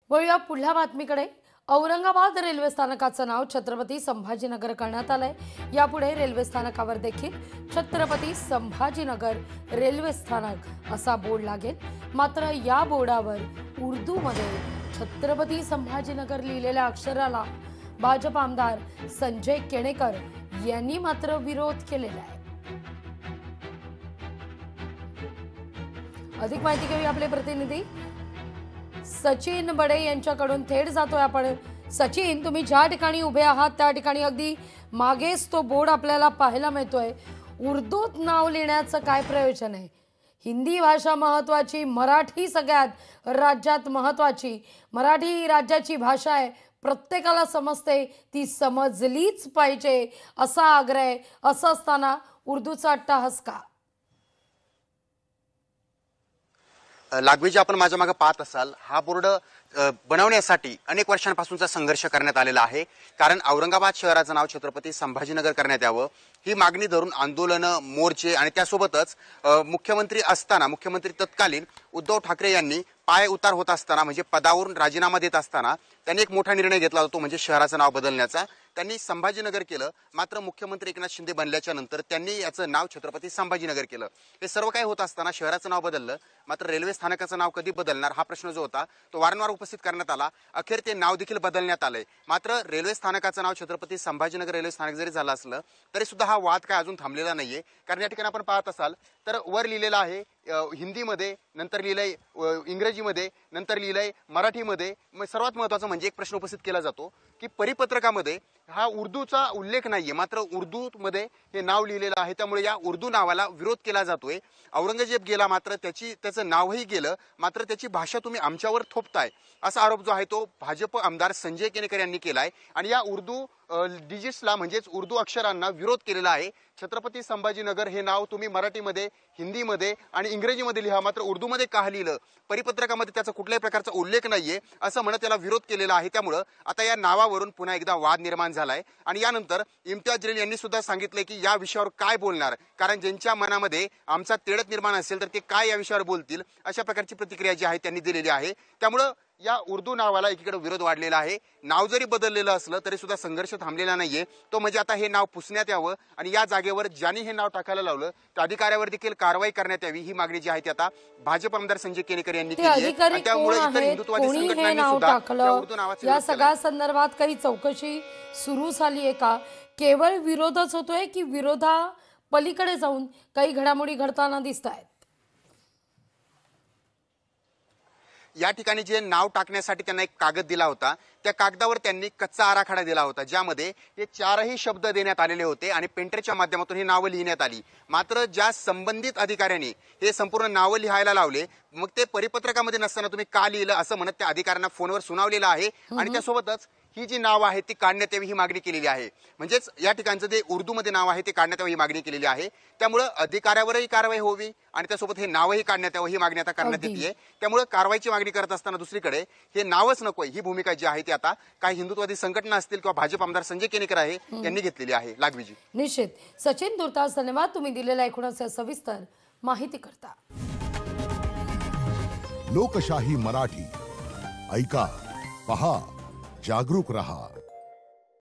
वळूया पुढल्या बातमीकडे। औरंगाबाद रेल्वे स्थानकाचं नाव छत्रपती संभाजीनगर करण्यात आलंय। यापुढे रेल्वे स्थानकावर देखील छत्रपती संभाजीनगर रेल्वे स्थानक असा बोर्ड लागेल। मात्र या बोर्डावर उर्दूमध्ये छत्रपती संभाजीनगर लिहिलेल्या अक्षराला भाजप आमदार संजय केणेकर यांनी मात्र विरोध केलेला आहे। अधिक माहिती घेऊया आपले प्रतिनिधी सचिन बडे यांच्याकडून। थेट जातोय आपण। सचिन, तुम्ही ज्या ठिकाणी उभे आहात त्या ठिकाणी अगदी मागेच तो बोर्ड आपल्याला पाहायला मिळतोय। उर्दूत नाव लिहिण्याचं काय प्रयोजन आहे? हिंदी भाषा महत्त्वाची, मराठी सगळ्यात राज्यात महत्त्वाची। मराठी ही राज्याची भाषा आहे, प्रत्येकाला समजते, ती समजलीच पाहिजे असा आग्रह। असं असताना उर्दूचा अट्टहास का? लागवीजी, आपण माझ्या मागे पाहत असाल, हा बोर्ड बनवण्यासाठी अनेक वर्षांपासूनचा संघर्ष करण्यात आलेला आहे। कारण औरंगाबाद शहराचं नाव छत्रपती संभाजीनगर करण्यात यावं ही मागणी धरून आंदोलनं, मोर्चे आणि त्यासोबतच मुख्यमंत्री असताना, मुख्यमंत्री तत्कालीन उद्धव ठाकरे यांनी पाय उतार होत असताना, म्हणजे पदावरून राजीनामा देत असताना त्यांनी एक मोठा निर्णय घेतला होता, म्हणजे शहराचं नाव बदलण्याचा। त्यांनी संभाजीनगर केलं। मात्र मुख्यमंत्री एकनाथ शिंदे बनल्याच्या नंतर त्यांनी याचं नाव छत्रपती संभाजीनगर केलं। हे सर्व काही होत असताना शहराचं नाव बदललं, मात्र रेल्वे स्थानकाचं नाव कधी बदलणार हा प्रश्न जो होता तो वारंवार उपस्थित करण्यात आला। अखेर ते नाव देखील बदलण्यात आलंय। मात्र रेल्वे स्थानकाचं नाव छत्रपती संभाजीनगर रेल्वे स्थानक जरी झालं असलं तरी सुद्धा हा वाद काय अजून थांबलेला नाहीये। कारण या ठिकाणी आपण पाहत असाल तर वर लिहिलेलं आहे हिंदीमध्ये, नंतर लिहिलंय इंग्रजीमध्ये, नंतर लिहिलंय मराठीमध्ये। सर्वात महत्त्वाचं म्हणजे एक प्रश्न उपस्थित केला जातो की परिपत्रकामध्ये हा उर्दूचा उल्लेख नाहीये, मात्र उर्दूमध्ये हे नाव लिहिलेलं आहे। त्यामुळे या उर्दू नावाला विरोध केला जातोय। औरंगजेब गेला मात्र त्याचं नावही गेलं, मात्र त्याची भाषा तुम्ही आमच्यावर थोपताय असा आरोप जो आहे तो भाजप आमदार संजय केणेकर यांनी केलाय। आणि या उर्दू डिजिट्सला म्हणजेच उर्दू अक्षरांना विरोध केलेला आहे। छत्रपती संभाजीनगर हे नाव तुम्ही मराठीमध्ये, हिंदीमध्ये आणि इंग्रजीमध्ये लिहा, मात्र उर्दूमध्ये का लिहिलं? परिपत्रकामध्ये त्याचा कुठल्याही प्रकारचा उल्लेख नाहीये असं म्हणत त्याला विरोध केलेला आहे। त्यामुळे आता या नावावरून पुन्हा एकदा वाद निर्माण झालाय। आणि यानंतर इम्तियाज जलील यांनी सुद्धा सांगितलंय की या विषयावर काय बोलणार, कारण ज्यांच्या मनामध्ये आमचा तेढत निर्माण असेल तर ते काय या विषयावर बोलतील, अशा प्रकारची प्रतिक्रिया जी आहे त्यांनी दिलेली आहे। त्यामुळे या उर्दू नावाला एकीकडे विरोध वाढलेला आहे। नाव जरी बदललेलं असलं तरी सुद्धा संघर्ष थांबलेला नाहीये। तो म्हणजे आता हे नाव पुसण्यात यावं आणि या जागेवर ज्यांनी हे नाव टाकायला लावलं त्या अधिकाऱ्यावर देखील कारवाई करण्यात यावी, ही मागणी जी आहे ती आता भाजप आमदार संजय केणेकर यांनी केली आहे। त्यामुळे इतर हिंदुत्ववादी संघटनांनी सुद्धा या उर्दू नावाचा या सगळ्या संदर्भात काही चौकशी सुरू झाली आहे का? केवळ विरोधच होतोय की विरोधा पलीकडे जाऊन काही घडामोडी घडताना दिसतायत? या ठिकाणी जे नाव टाकण्यासाठी त्यांना एक कागद दिला होता, त्या कागदावर त्यांनी कच्चा आराखडा दिला होता, ज्यामध्ये हे चारही शब्द देण्यात आलेले होते आणि पेंटरच्या माध्यमातून ही नावं लिहिण्यात आली। मात्र ज्या संबंधित अधिकाऱ्यांनी हे संपूर्ण नावं लिहायला लावले, मग ते परिपत्रकामध्ये नसताना तुम्ही का लिहिलं असं म्हणत त्या अधिकाऱ्यांना फोनवर सुनावलेलं आहे। आणि त्यासोबतच ही जी नाव आहे ती काढण्यात यावी ही मागणी केलेली आहे। म्हणजेच या ठिकाणचं जे उर्दूमध्ये नाव आहे ते काढण्यात यावी ही मागणी केलेली आहे। त्यामुळे अधिकाऱ्यावरही कारवाई होवी आणि त्यासोबत हे नावही काढण्यात यावं ही मागणी आता करण्यात येते। त्यामुळे कारवाईची मागणी करत असताना दुसरीकडे हे नावच नकोय ही भूमिका जी आहे ती आता काही हिंदुत्ववादी संघटना असतील किंवा भाजप आमदार संजय केणेकर आहे यांनी घेतलेली आहे। लागवीजी, निश्चित सचिन तुर्तास धन्यवाद, तुम्ही दिलेल्या एकूणच सविस्तर माहिती करता। लोकशाही मराठी ऐका, पहा, जागरूक रहा।